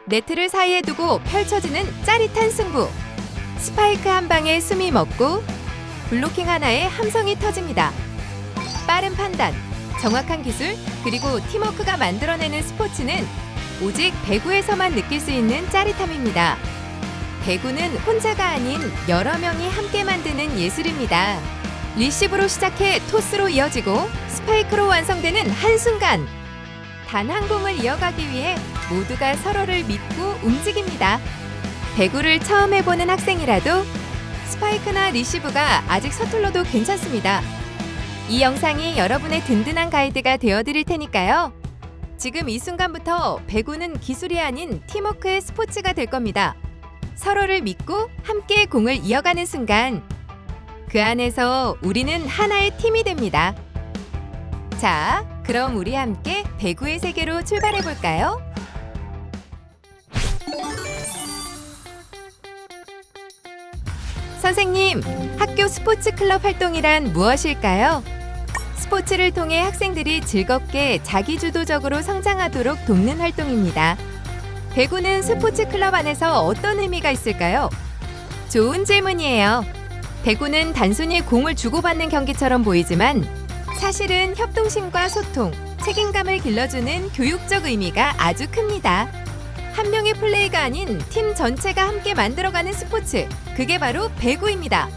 네트를 사이에 두고 펼쳐지는 짜릿한 승부. 스파이크 한 방에 숨이 멎고 블로킹 하나에 함성이 터집니다. 빠른 판단, 정확한 기술, 그리고 팀워크가 만들어내는 스포츠는 오직 배구에서만 느낄 수 있는 짜릿함입니다. 배구는 혼자가 아닌 여러 명이 함께 만드는 예술입니다. 리시브로 시작해 토스로 이어지고 스파이크로 완성되는 한순간. 단 한 공을 이어가기 위해 모두가 서로를 믿고 움직입니다. 배구를 처음 해보는 학생이라도 스파이크나 리시브가 아직 서툴러도 괜찮습니다. 이 영상이 여러분의 든든한 가이드가 되어드릴 테니까요. 지금 이 순간부터 배구는 기술이 아닌 팀워크의 스포츠가 될 겁니다. 서로를 믿고 함께 공을 이어가는 순간, 그 안에서 우리는 하나의 팀이 됩니다. 자, 그럼 우리 함께 배구의 세계로 출발해 볼까요? 선생님, 학교 스포츠 클럽 활동이란 무엇일까요? 스포츠를 통해 학생들이 즐겁게 자기주도적으로 성장하도록 돕는 활동입니다. 배구는 스포츠 클럽 안에서 어떤 의미가 있을까요? 좋은 질문이에요. 배구는 단순히 공을 주고받는 경기처럼 보이지만 사실은 협동심과 소통, 책임감을 길러주는 교육적 의미가 아주 큽니다. 한 명의 플레이가 아닌 팀 전체가 함께 만들어가는 스포츠, 그게 바로 배구입니다.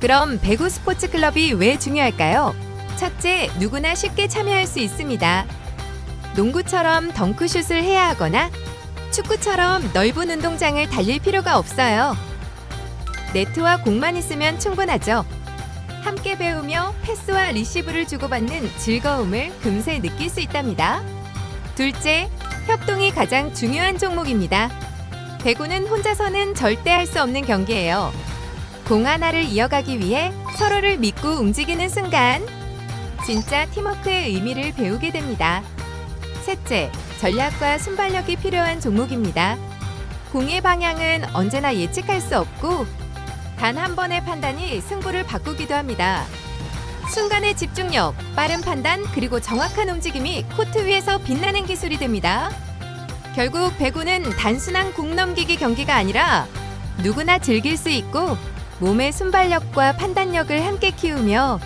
그럼 배구 스포츠 클럽이 왜 중요할까요? 첫째, 누구나 쉽게 참여할 수 있습니다. 농구처럼 덩크슛을 해야 하거나 축구처럼 넓은 운동장을 달릴 필요가 없어요. 네트와 공만 있으면 충분하죠. 함께 배우며 패스와 리시브를 주고받는 즐거움을 금세 느낄 수 있답니다. 둘째, 협동이 가장 중요한 종목입니다. 배구는 혼자서는 절대 할 수 없는 경기예요. 공 하나를 이어가기 위해 서로를 믿고 움직이는 순간 진짜 팀워크의 의미를 배우게 됩니다. 셋째, 전략과 순발력이 필요한 종목입니다. 공의 방향은 언제나 예측할 수 없고 단 한 번의 판단이 승부를 바꾸기도 합니다. 순간의 집중력, 빠른 판단, 그리고 정확한 움직임이 코트 위에서 빛나는 기술이 됩니다. 결국 배구는 단순한 공 넘기기 경기가 아니라 누구나 즐길 수 있고 몸의 순발력과 판단력을 함께 키우며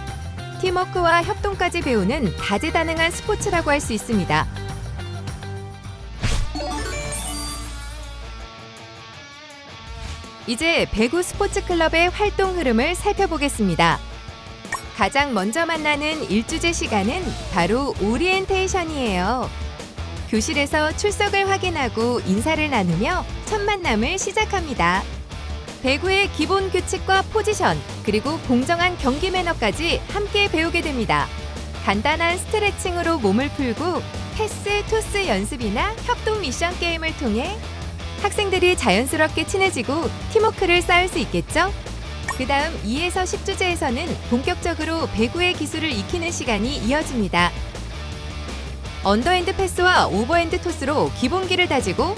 팀워크와 협동까지 배우는 다재다능한 스포츠라고 할 수 있습니다. 이제 배구 스포츠 클럽의 활동 흐름을 살펴보겠습니다. 가장 먼저 만나는 일주제 시간은 바로 오리엔테이션이에요. 교실에서 출석을 확인하고 인사를 나누며 첫 만남을 시작합니다. 배구의 기본 규칙과 포지션, 그리고 공정한 경기 매너까지 함께 배우게 됩니다. 간단한 스트레칭으로 몸을 풀고 패스, 토스 연습이나 협동 미션 게임을 통해 학생들이 자연스럽게 친해지고 팀워크를 쌓을 수 있겠죠? 그 다음 2에서 10주제에서는 본격적으로 배구의 기술을 익히는 시간이 이어집니다. 언더핸드 패스와 오버핸드 토스로 기본기를 다지고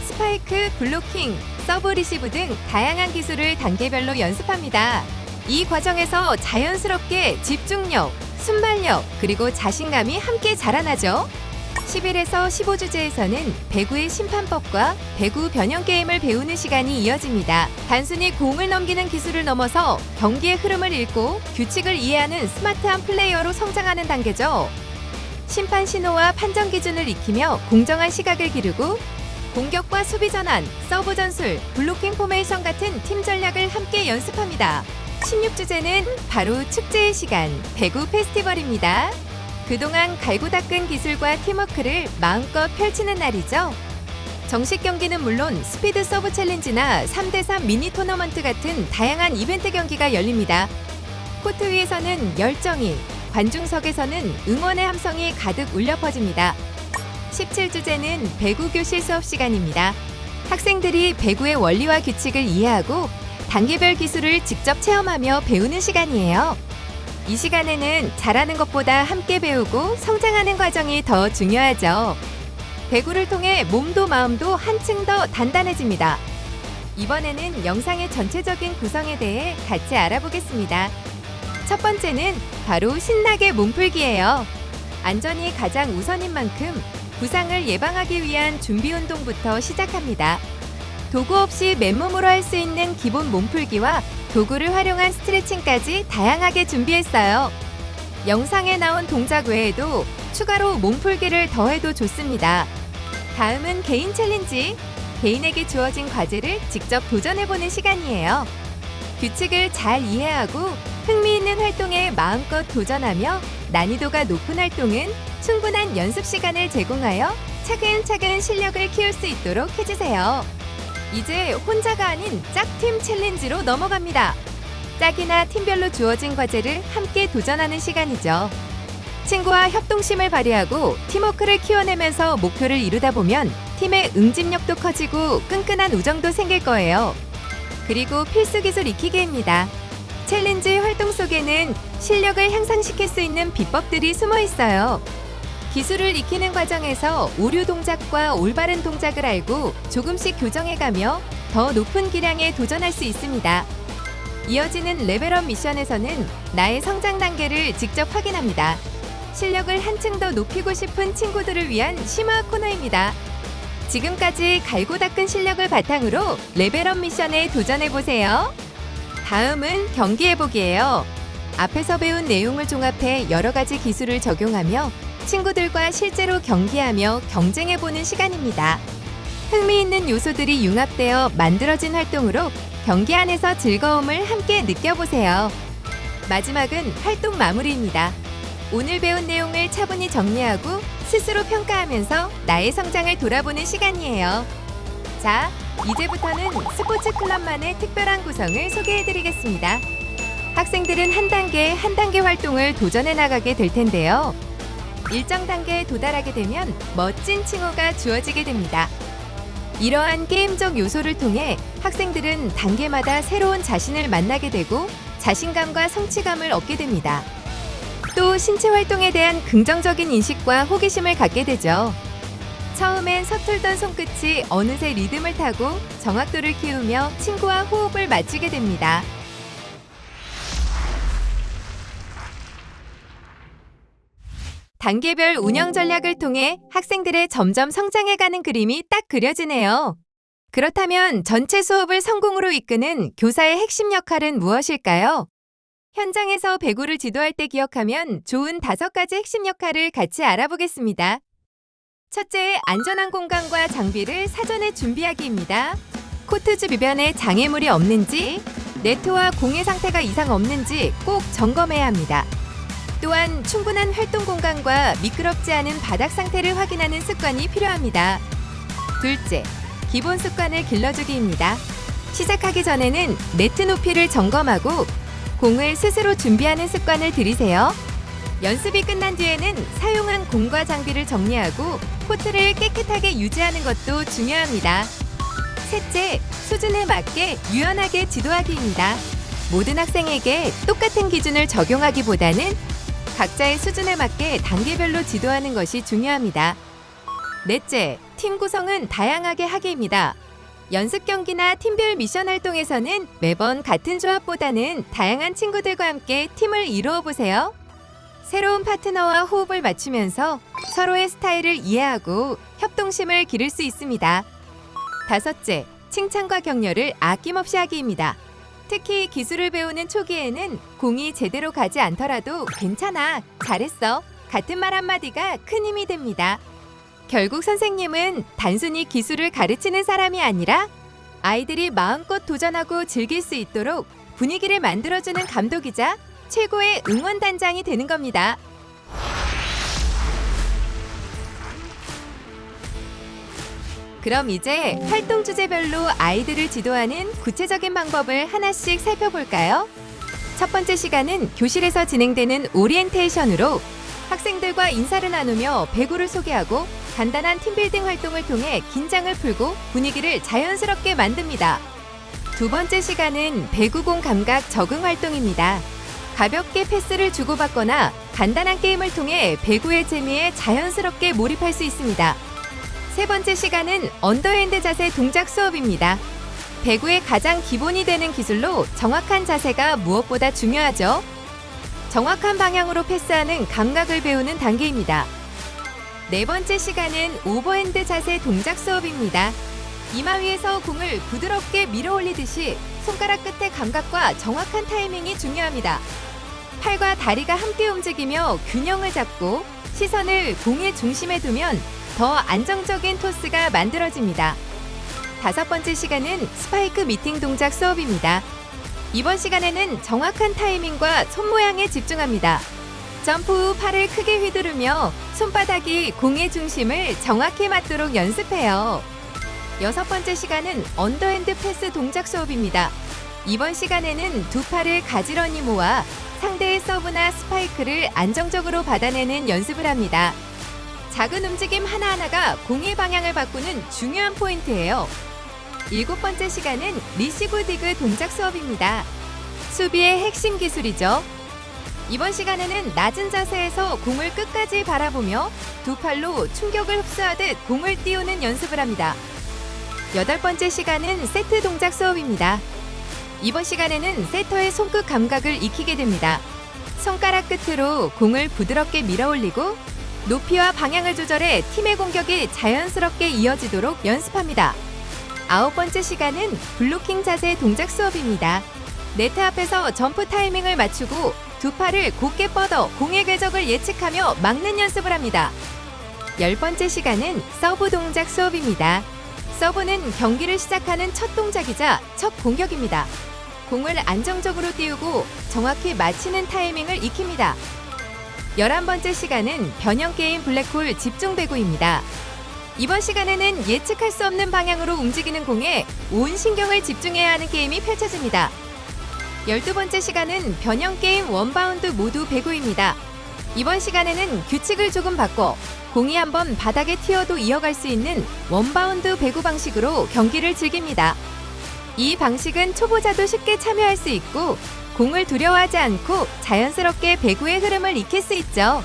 스파이크, 블로킹, 서브 리시브 등 다양한 기술을 단계별로 연습합니다. 이 과정에서 자연스럽게 집중력, 순발력, 그리고 자신감이 함께 자라나죠. 11에서 15주제에서는 배구의 심판법과 배구 변형 게임을 배우는 시간이 이어집니다. 단순히 공을 넘기는 기술을 넘어서 경기의 흐름을 읽고 규칙을 이해하는 스마트한 플레이어로 성장하는 단계죠. 심판 신호와 판정 기준을 익히며 공정한 시각을 기르고 공격과 수비 전환, 서브 전술, 블로킹 포메이션 같은 팀 전략을 함께 연습합니다. 16주제는 바로 축제의 시간, 배구 페스티벌입니다. 그동안 갈고 닦은 기술과 팀워크를 마음껏 펼치는 날이죠. 정식 경기는 물론 스피드 서브 챌린지나 3대3 미니 토너먼트 같은 다양한 이벤트 경기가 열립니다. 코트 위에서는 열정이, 관중석에서는 응원의 함성이 가득 울려 퍼집니다. 17주제는 배구 교실 수업 시간입니다. 학생들이 배구의 원리와 규칙을 이해하고 단계별 기술을 직접 체험하며 배우는 시간이에요. 이 시간에는 잘하는 것보다 함께 배우고 성장하는 과정이 더 중요하죠. 배구를 통해 몸도 마음도 한층 더 단단해집니다. 이번에는 영상의 전체적인 구성에 대해 같이 알아보겠습니다. 첫 번째는 바로 신나게 몸풀기예요. 안전이 가장 우선인 만큼 부상을 예방하기 위한 준비 운동부터 시작합니다. 도구 없이 맨몸으로 할 수 있는 기본 몸풀기와 도구를 활용한 스트레칭까지 다양하게 준비했어요. 영상에 나온 동작 외에도 추가로 몸풀기를 더해도 좋습니다. 다음은 개인 챌린지. 개인에게 주어진 과제를 직접 도전해보는 시간이에요. 규칙을 잘 이해하고 흥미있는 활동에 마음껏 도전하며 난이도가 높은 활동은 충분한 연습 시간을 제공하여 차근차근 실력을 키울 수 있도록 해주세요. 이제 혼자가 아닌 짝팀 챌린지로 넘어갑니다. 짝이나 팀별로 주어진 과제를 함께 도전하는 시간이죠. 친구와 협동심을 발휘하고 팀워크를 키워내면서 목표를 이루다 보면 팀의 응집력도 커지고 끈끈한 우정도 생길 거예요. 그리고 필수 기술 익히기입니다. 챌린지 활동 속에는 실력을 향상시킬 수 있는 비법들이 숨어 있어요. 기술을 익히는 과정에서 오류 동작과 올바른 동작을 알고 조금씩 교정해가며 더 높은 기량에 도전할 수 있습니다. 이어지는 레벨업 미션에서는 나의 성장 단계를 직접 확인합니다. 실력을 한층 더 높이고 싶은 친구들을 위한 심화 코너입니다. 지금까지 갈고 닦은 실력을 바탕으로 레벨업 미션에 도전해보세요. 다음은 경기해보기예요. 앞에서 배운 내용을 종합해 여러 가지 기술을 적용하며 친구들과 실제로 경기하며 경쟁해보는 시간입니다. 흥미있는 요소들이 융합되어 만들어진 활동으로 경기 안에서 즐거움을 함께 느껴보세요. 마지막은 활동 마무리입니다. 오늘 배운 내용을 차분히 정리하고 스스로 평가하면서 나의 성장을 돌아보는 시간이에요. 자, 이제부터는 스포츠 클럽만의 특별한 구성을 소개해드리겠습니다. 학생들은 한 단계 활동을 도전해 나가게 될 텐데요. 일정 단계에 도달하게 되면 멋진 칭호가 주어지게 됩니다. 이러한 게임적 요소를 통해 학생들은 단계마다 새로운 자신을 만나게 되고 자신감과 성취감을 얻게 됩니다. 또 신체 활동에 대한 긍정적인 인식과 호기심을 갖게 되죠. 처음엔 서툴던 손끝이 어느새 리듬을 타고 정확도를 키우며 친구와 호흡을 맞추게 됩니다. 단계별 운영 전략을 통해 학생들의 점점 성장해가는 그림이 딱 그려지네요. 그렇다면 전체 수업을 성공으로 이끄는 교사의 핵심 역할은 무엇일까요? 현장에서 배구를 지도할 때 기억하면 좋은 5가지 핵심 역할을 같이 알아보겠습니다. 첫째, 안전한 공간과 장비를 사전에 준비하기입니다. 코트 주변에 장애물이 없는지, 네트와 공의 상태가 이상 없는지 꼭 점검해야 합니다. 또한 충분한 활동 공간과 미끄럽지 않은 바닥 상태를 확인하는 습관이 필요합니다. 둘째, 기본 습관을 길러주기입니다. 시작하기 전에는 네트 높이를 점검하고 공을 스스로 준비하는 습관을 들이세요. 연습이 끝난 뒤에는 사용한 공과 장비를 정리하고 코트를 깨끗하게 유지하는 것도 중요합니다. 셋째, 수준에 맞게 유연하게 지도하기입니다. 모든 학생에게 똑같은 기준을 적용하기보다는 각자의 수준에 맞게 단계별로 지도하는 것이 중요합니다. 넷째, 팀 구성은 다양하게 하기입니다. 연습 경기나 팀별 미션 활동에서는 매번 같은 조합보다는 다양한 친구들과 함께 팀을 이루어 보세요. 새로운 파트너와 호흡을 맞추면서 서로의 스타일을 이해하고 협동심을 기를 수 있습니다. 다섯째, 칭찬과 격려를 아낌없이 하기입니다. 특히 기술을 배우는 초기에는 공이 제대로 가지 않더라도 괜찮아, 잘했어 같은 말 한마디가 큰 힘이 됩니다. 결국 선생님은 단순히 기술을 가르치는 사람이 아니라 아이들이 마음껏 도전하고 즐길 수 있도록 분위기를 만들어주는 감독이자 최고의 응원단장이 되는 겁니다. 그럼 이제 활동 주제별로 아이들을 지도하는 구체적인 방법을 하나씩 살펴볼까요? 첫 번째 시간은 교실에서 진행되는 오리엔테이션으로 학생들과 인사를 나누며 배구를 소개하고 간단한 팀빌딩 활동을 통해 긴장을 풀고 분위기를 자연스럽게 만듭니다. 두 번째 시간은 배구공 감각 적응 활동입니다. 가볍게 패스를 주고받거나 간단한 게임을 통해 배구의 재미에 자연스럽게 몰입할 수 있습니다. 세 번째 시간은 언더핸드 자세 동작 수업입니다. 배구의 가장 기본이 되는 기술로 정확한 자세가 무엇보다 중요하죠. 정확한 방향으로 패스하는 감각을 배우는 단계입니다. 네 번째 시간은 오버핸드 자세 동작 수업입니다. 이마 위에서 공을 부드럽게 밀어 올리듯이 손가락 끝의 감각과 정확한 타이밍이 중요합니다. 팔과 다리가 함께 움직이며 균형을 잡고 시선을 공의 중심에 두면 더 안정적인 토스가 만들어집니다. 다섯 번째 시간은 스파이크 미팅 동작 수업입니다. 이번 시간에는 정확한 타이밍과 손 모양에 집중합니다. 점프 후 팔을 크게 휘두르며 손바닥이 공의 중심을 정확히 맞도록 연습해요. 여섯 번째 시간은 언더핸드 패스 동작 수업입니다. 이번 시간에는 두 팔을 가지런히 모아 상대의 서브나 스파이크를 안정적으로 받아내는 연습을 합니다. 작은 움직임 하나하나가 공의 방향을 바꾸는 중요한 포인트예요. 일곱 번째 시간은 리시브 디그 동작 수업입니다. 수비의 핵심 기술이죠. 이번 시간에는 낮은 자세에서 공을 끝까지 바라보며 두 팔로 충격을 흡수하듯 공을 띄우는 연습을 합니다. 여덟 번째 시간은 세트 동작 수업입니다. 이번 시간에는 세터의 손끝 감각을 익히게 됩니다. 손가락 끝으로 공을 부드럽게 밀어 올리고 높이와 방향을 조절해 팀의 공격이 자연스럽게 이어지도록 연습합니다. 아홉 번째 시간은 블로킹 자세 동작 수업입니다. 네트 앞에서 점프 타이밍을 맞추고 두 팔을 곧게 뻗어 공의 궤적을 예측하며 막는 연습을 합니다. 열 번째 시간은 서브 동작 수업입니다. 서브는 경기를 시작하는 첫 동작이자 첫 공격입니다. 공을 안정적으로 띄우고 정확히 맞히는 타이밍을 익힙니다. 11번째 시간은 변형게임 블랙홀 집중 배구입니다. 이번 시간에는 예측할 수 없는 방향으로 움직이는 공에 온 신경을 집중해야 하는 게임이 펼쳐집니다. 12번째 시간은 변형게임 원바운드 모두 배구입니다. 이번 시간에는 규칙을 조금 바꿔 공이 한번 바닥에 튀어도 이어갈 수 있는 원바운드 배구 방식으로 경기를 즐깁니다. 이 방식은 초보자도 쉽게 참여할 수 있고 공을 두려워하지 않고 자연스럽게 배구의 흐름을 익힐 수 있죠.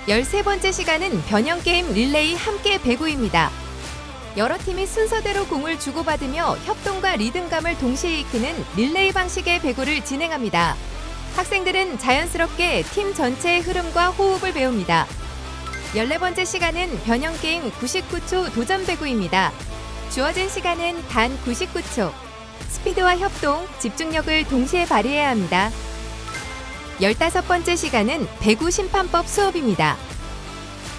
13번째 시간은 변형게임 릴레이 함께 배구입니다. 여러 팀이 순서대로 공을 주고받으며 협동과 리듬감을 동시에 익히는 릴레이 방식의 배구를 진행합니다. 학생들은 자연스럽게 팀 전체의 흐름과 호흡을 배웁니다. 14번째 시간은 변형게임 99초 도전 배구입니다. 주어진 시간은 단 99초. 스피드와 협동, 집중력을 동시에 발휘해야 합니다. 15번째 시간은 배구 심판법 수업입니다.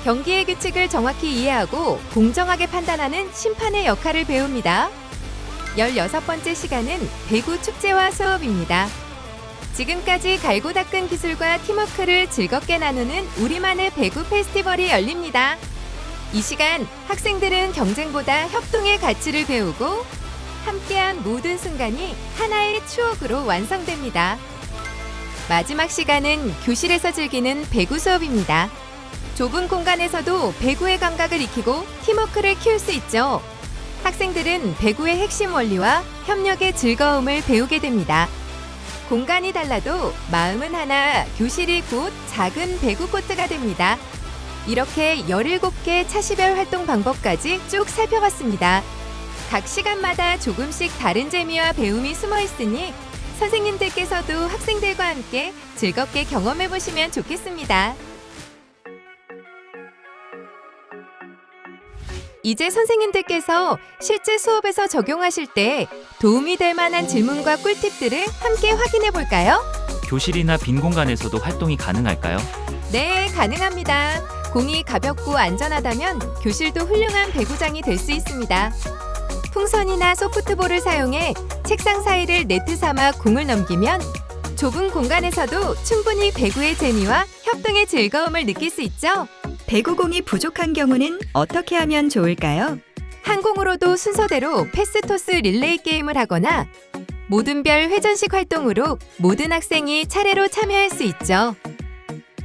경기의 규칙을 정확히 이해하고 공정하게 판단하는 심판의 역할을 배웁니다. 16번째 시간은 배구 축제화 수업입니다. 지금까지 갈고 닦은 기술과 팀워크를 즐겁게 나누는 우리만의 배구 페스티벌이 열립니다. 이 시간 학생들은 경쟁보다 협동의 가치를 배우고 함께한 모든 순간이 하나의 추억으로 완성됩니다. 마지막 시간은 교실에서 즐기는 배구 수업입니다. 좁은 공간에서도 배구의 감각을 익히고 팀워크를 키울 수 있죠. 학생들은 배구의 핵심 원리와 협력의 즐거움을 배우게 됩니다. 공간이 달라도 마음은 하나, 교실이 곧 작은 배구 코트가 됩니다. 이렇게 17개 차시별 활동 방법까지 쭉 살펴봤습니다. 각 시간마다 조금씩 다른 재미와 배움이 숨어 있으니 선생님들께서도 학생들과 함께 즐겁게 경험해 보시면 좋겠습니다. 이제 선생님들께서 실제 수업에서 적용하실 때 도움이 될 만한 질문과 꿀팁들을 함께 확인해 볼까요? 교실이나 빈 공간에서도 활동이 가능할까요? 네, 가능합니다. 공이 가볍고 안전하다면 교실도 훌륭한 배구장이 될 수 있습니다. 풍선이나 소프트볼을 사용해 책상 사이를 네트 삼아 공을 넘기면 좁은 공간에서도 충분히 배구의 재미와 협동의 즐거움을 느낄 수 있죠. 배구공이 부족한 경우는 어떻게 하면 좋을까요? 한 공으로도 순서대로 패스 토스 릴레이 게임을 하거나 모든 별 회전식 활동으로 모든 학생이 차례로 참여할 수 있죠.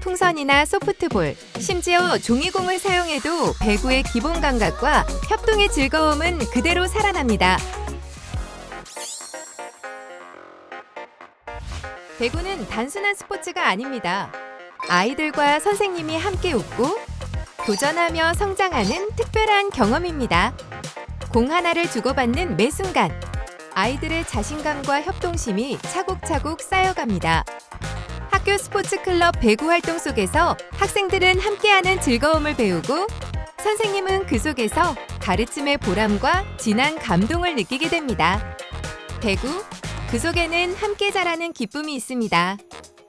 풍선이나 소프트볼, 심지어 종이공을 사용해도 배구의 기본 감각과 협동의 즐거움은 그대로 살아납니다. 배구는 단순한 스포츠가 아닙니다. 아이들과 선생님이 함께 웃고 도전하며 성장하는 특별한 경험입니다. 공 하나를 주고받는 매 순간, 아이들의 자신감과 협동심이 차곡차곡 쌓여갑니다. 학교 스포츠 클럽 배구 활동 속에서 학생들은 함께하는 즐거움을 배우고 선생님은 그 속에서 가르침의 보람과 진한 감동을 느끼게 됩니다. 배구, 그 속에는 함께 자라는 기쁨이 있습니다.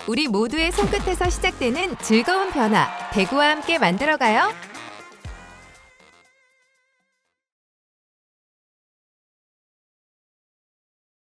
우리 모두의 손끝에서 시작되는 즐거운 변화, 배구와 함께 만들어가요.